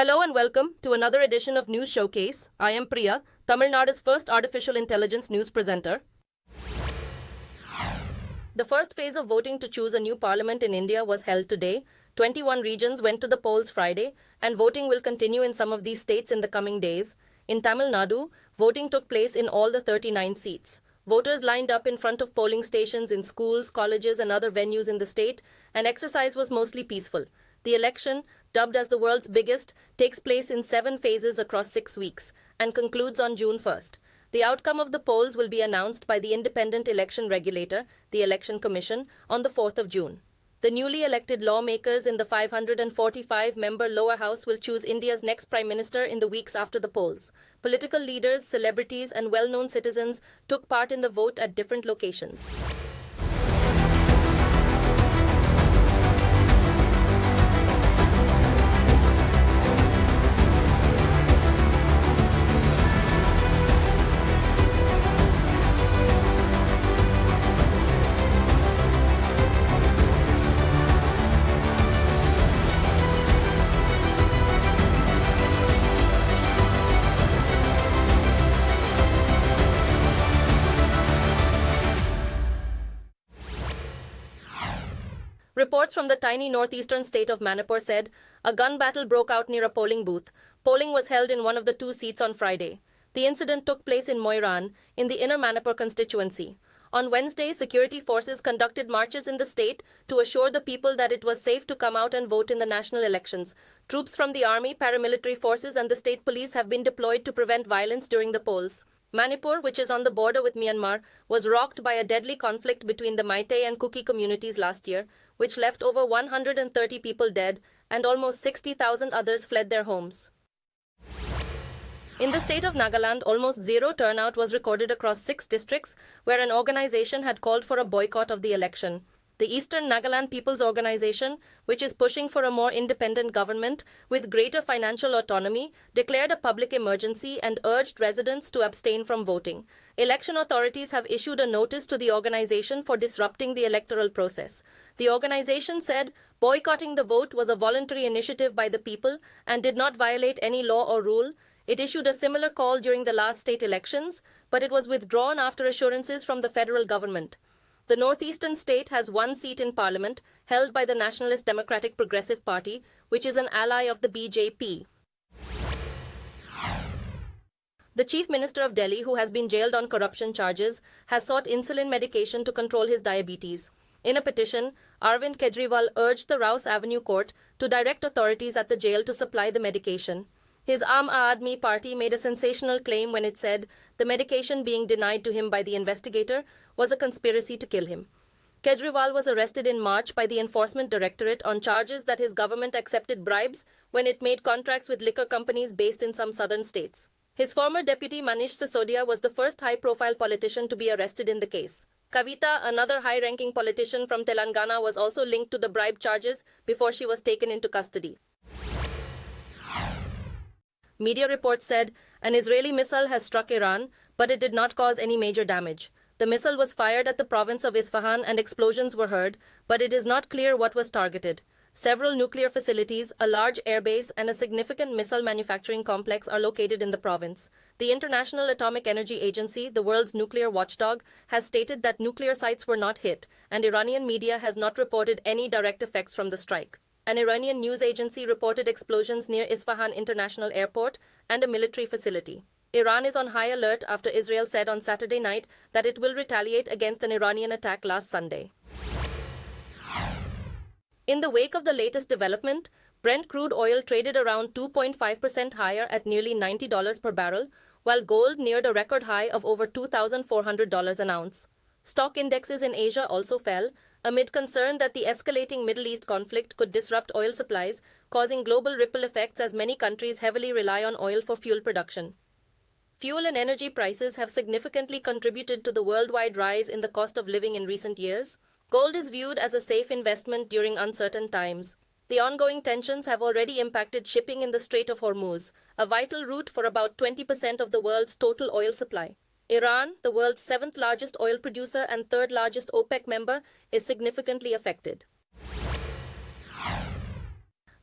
Hello and welcome to another edition of News Showcase. I am Priya, Tamil Nadu's first artificial intelligence news presenter. The first phase of voting to choose a new parliament in India was held today. 21 regions went to the polls Friday, and voting will continue in some of these states in the coming days. In Tamil Nadu, voting took place in all the 39 seats. Voters lined up in front of polling stations in schools, colleges, and other venues in the state, and exercise was mostly peaceful. The election, dubbed as the world's biggest, takes place in 7 phases across 6 weeks and concludes on June 1st. The outcome of the polls will be announced by the independent election regulator, the Election Commission, on the 4th of June. The newly elected lawmakers in the 545-member lower house will choose India's next prime minister in the weeks after the polls. Political leaders, celebrities, and well-known citizens took part in the vote at different locations. Reports from the tiny northeastern state of Manipur said a gun battle broke out near a polling booth. Polling was held in one of the 2 seats on Friday. The incident took place in Moiran, in the inner Manipur constituency. On Wednesday, security forces conducted marches in the state to assure the people that it was safe to come out and vote in the national elections. Troops from the army, paramilitary forces, and the state police have been deployed to prevent violence during the polls. Manipur, which is on the border with Myanmar, was rocked by a deadly conflict between the Meitei and Kuki communities last year, which left over 130 people dead and almost 60,000 others fled their homes. In the state of Nagaland, almost zero turnout was recorded across 6 districts where an organization had called for a boycott of the election. The Eastern Nagaland People's Organization, which is pushing for a more independent government with greater financial autonomy, declared a public emergency and urged residents to abstain from voting. Election authorities have issued a notice to the organization for disrupting the electoral process. The organization said boycotting the vote was a voluntary initiative by the people and did not violate any law or rule. It issued a similar call during the last state elections, but it was withdrawn after assurances from the federal government. The northeastern state has 1 seat in parliament, held by the Nationalist Democratic Progressive Party, which is an ally of the BJP. The Chief Minister of Delhi, who has been jailed on corruption charges, has sought insulin medication to control his diabetes. In a petition, Arvind Kejriwal urged the Rouse Avenue Court to direct authorities at the jail to supply the medication. His Aam Aadmi Party made a sensational claim when it said the medication being denied to him by the investigator was a conspiracy to kill him. Kejriwal was arrested in March by the Enforcement Directorate on charges that his government accepted bribes when it made contracts with liquor companies based in some southern states. His former deputy Manish Sisodia was the first high-profile politician to be arrested in the case. Kavita, another high-ranking politician from Telangana, was also linked to the bribe charges before she was taken into custody. Media reports said an Israeli missile has struck Iran, but it did not cause any major damage. The missile was fired at the province of Isfahan and explosions were heard, but it is not clear what was targeted. Several nuclear facilities, a large airbase, and a significant missile manufacturing complex are located in the province. The International Atomic Energy Agency, the world's nuclear watchdog, has stated that nuclear sites were not hit, and Iranian media has not reported any direct effects from the strike. An Iranian news agency reported explosions near Isfahan International Airport and a military facility. Iran is on high alert after Israel said on Saturday night that it will retaliate against an Iranian attack last Sunday. In the wake of the latest development, Brent crude oil traded around 2.5% higher at nearly $90 per barrel, while gold neared a record high of over $2,400 an ounce. Stock indexes in Asia also fell, amid concern that the escalating Middle East conflict could disrupt oil supplies, causing global ripple effects as many countries heavily rely on oil for fuel production. Fuel and energy prices have significantly contributed to the worldwide rise in the cost of living in recent years. Gold is viewed as a safe investment during uncertain times. The ongoing tensions have already impacted shipping in the Strait of Hormuz, a vital route for about 20% of the world's total oil supply. Iran, the world's 7th largest oil producer and 3rd largest OPEC member, is significantly affected.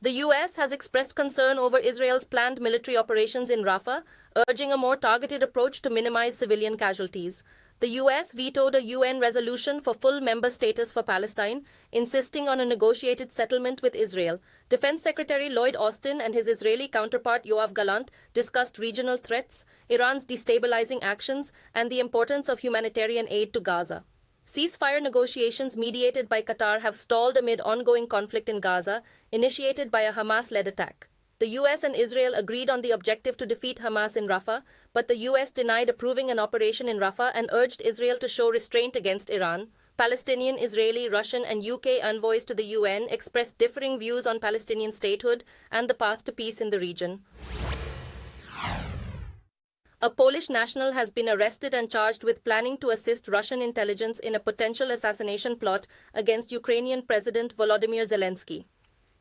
The US has expressed concern over Israel's planned military operations in Rafah, urging a more targeted approach to minimize civilian casualties. The US vetoed a UN resolution for full member status for Palestine, insisting on a negotiated settlement with Israel. Defense Secretary Lloyd Austin and his Israeli counterpart Yoav Gallant discussed regional threats, Iran's destabilizing actions, and the importance of humanitarian aid to Gaza. Ceasefire negotiations mediated by Qatar have stalled amid ongoing conflict in Gaza, initiated by a Hamas-led attack. The US and Israel agreed on the objective to defeat Hamas in Rafah, but the US denied approving an operation in Rafah and urged Israel to show restraint against Iran. Palestinian, Israeli, Russian, and UK envoys to the UN expressed differing views on Palestinian statehood and the path to peace in the region. A Polish national has been arrested and charged with planning to assist Russian intelligence in a potential assassination plot against Ukrainian President Volodymyr Zelensky.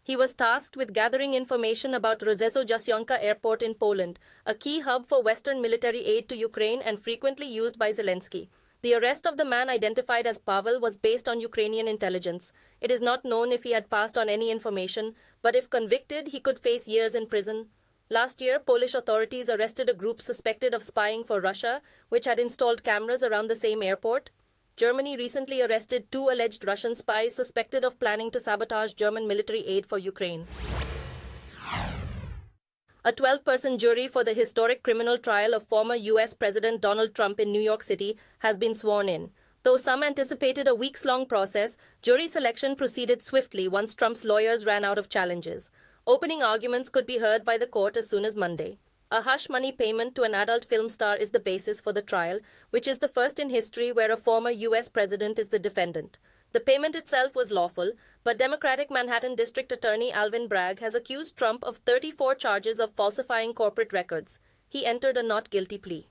He was tasked with gathering information about Rzeszów-Jasionka Airport in Poland, a key hub for Western military aid to Ukraine and frequently used by Zelensky. The arrest of the man identified as Pavel was based on Ukrainian intelligence. It is not known if he had passed on any information, but if convicted, he could face years in prison. Last year, Polish authorities arrested a group suspected of spying for Russia, which had installed cameras around the same airport. Germany recently arrested 2 alleged Russian spies suspected of planning to sabotage German military aid for Ukraine. A 12-person jury for the historic criminal trial of former U.S. President Donald Trump in New York City has been sworn in. Though some anticipated a weeks-long process, jury selection proceeded swiftly once Trump's lawyers ran out of challenges. Opening arguments could be heard by the court as soon as Monday. A hush money payment to an adult film star is the basis for the trial, which is the first in history where a former U.S. president is the defendant. The payment itself was lawful, but Democratic Manhattan District Attorney Alvin Bragg has accused Trump of 34 charges of falsifying corporate records. He entered a not guilty plea.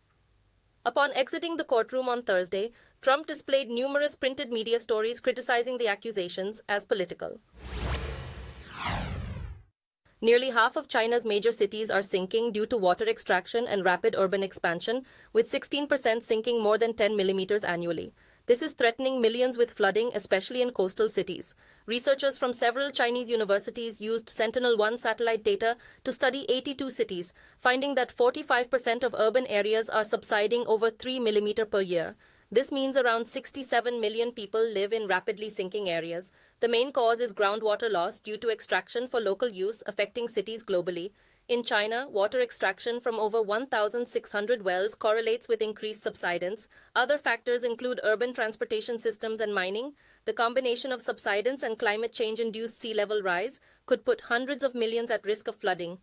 Upon exiting the courtroom on Thursday, Trump displayed numerous printed media stories criticizing the accusations as political. Nearly half of China's major cities are sinking due to water extraction and rapid urban expansion, with 16% sinking more than 10 millimeters annually. This is threatening millions with flooding, especially in coastal cities. Researchers from several Chinese universities used Sentinel-1 satellite data to study 82 cities, finding that 45% of urban areas are subsiding over 3 millimeters per year. This means around 67 million people live in rapidly sinking areas. The main cause is groundwater loss due to extraction for local use, affecting cities globally. In China, water extraction from over 1,600 wells correlates with increased subsidence. Other factors include urban transportation systems and mining. The combination of subsidence and climate change-induced sea level rise could put hundreds of millions at risk of flooding.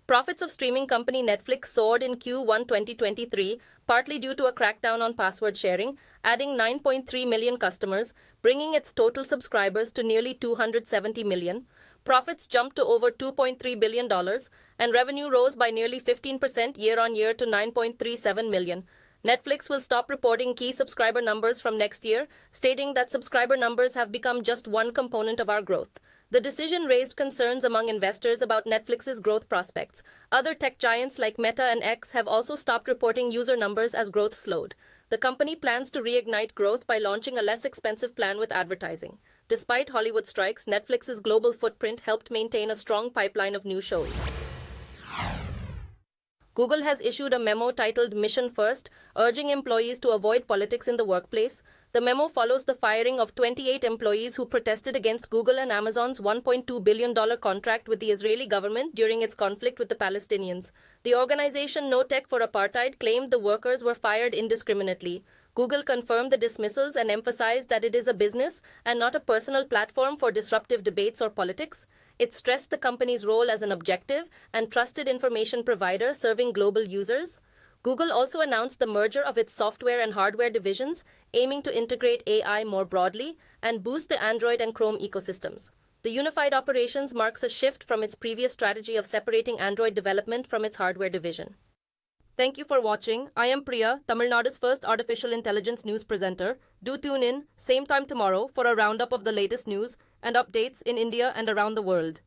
Profits of streaming company Netflix soared in Q1 2023, partly due to a crackdown on password sharing, adding 9.3 million customers, bringing its total subscribers to nearly 270 million. Profits jumped to over $2.3 billion, and revenue rose by nearly 15% year-on-year to $9.37 million. Netflix will stop reporting key subscriber numbers from next year, stating that subscriber numbers have become just one component of our growth. The decision raised concerns among investors about Netflix's growth prospects. Other tech giants like Meta and X have also stopped reporting user numbers as growth slowed. The company plans to reignite growth by launching a less expensive plan with advertising. Despite Hollywood strikes, Netflix's global footprint helped maintain a strong pipeline of new shows. Google has issued a memo titled Mission First, urging employees to avoid politics in the workplace. The memo follows the firing of 28 employees who protested against Google and Amazon's $1.2 billion contract with the Israeli government during its conflict with the Palestinians. The organization No Tech for Apartheid claimed the workers were fired indiscriminately. Google confirmed the dismissals and emphasized that it is a business and not a personal platform for disruptive debates or politics. It stressed the company's role as an objective and trusted information provider serving global users. Google also announced the merger of its software and hardware divisions, aiming to integrate AI more broadly and boost the Android and Chrome ecosystems. The unified operations marks a shift from its previous strategy of separating Android development from its hardware division. Thank you for watching. I am Priya, Tamil Nadu's first artificial intelligence news presenter. Do tune in, same time tomorrow, for a roundup of the latest news and updates in India and around the world.